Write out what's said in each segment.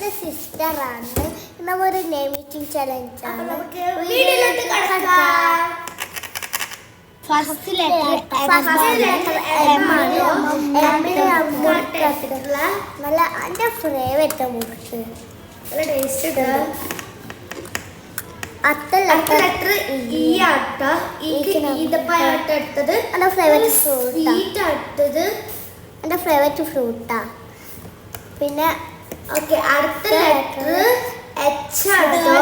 എൻ്റെ സിസ്റ്ററാണ്. ഒരു name meeting challenge ആണ്. ഫസ്റ്റ് ലെറ്റർ എം ആണ്. നല്ല എൻ്റെ ഫേവറേറ്റ് മുറിച്ച് നല്ല ടേസ്റ്റ് ഉണ്ട്. അടുത്ത ലെറ്റർ ഇ ആട്ട. ഈത്തപ്പഴാട്ട എടുത്തത് എൻ്റെ ഫേവറേറ്റ് ഫ്രൂട്ട്. അടുത്തത് എൻ്റെ ഫേവറേറ്റ് ഫ്രൂട്ടാ. പിന്നെ ഓക്കെ അടുത്ത ലെറ്റർ എച്ച് ആട്ടോ.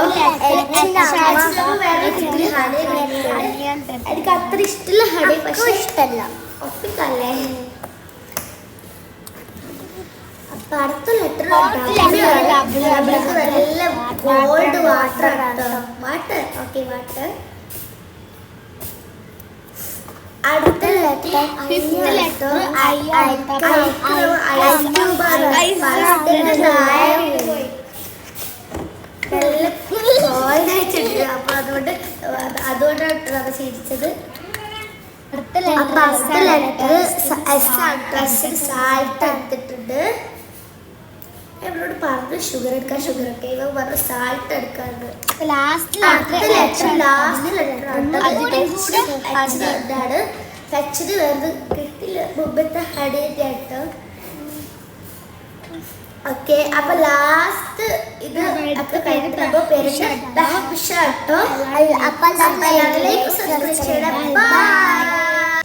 എനിക്ക് അത്ര ഇഷ്ടമുള്ള ഹണി, പക്ഷെ ഇഷ്ടമല്ല ഒപ്പിക്കല്ലേ. അപ്പൊ അടുത്ത ലെറ്റർ നല്ല കോൾഡ് വാട്ടർ ആട്ടോ. Water okay water. അടുത്ത ലെറ്റർ ഫിഫ്ത്ത് ലെറ്റർ ഐ ആട്ടോ. ഐസ് ക്യൂബ് ആണ്. അപ്പൊ അതുകൊണ്ടാണ് ചിരിച്ചത്. അടുത്ത ലെറ്റർ സാൾട്ട് എടുത്തിട്ടുണ്ട്. എന്നോട് പറഞ്ഞു ഷുഗർ എടുക്കാൻ, ഷുഗർ ഒക്കെ ഇവ പറഞ്ഞു സാൾട്ട് എടുക്കാറുണ്ട്. ലാസ്റ്റ് ലെറ്റർ വെച്ചത് വേറെ കിട്ടില്ല. മുമ്പത്തെ ഹണിയുടെ ആട്ടോ. ഓക്കെ അപ്പൊ ലാസ്റ്റ് ഇത് ഒക്കെ കഴിഞ്ഞിട്ടോ. ബൈ.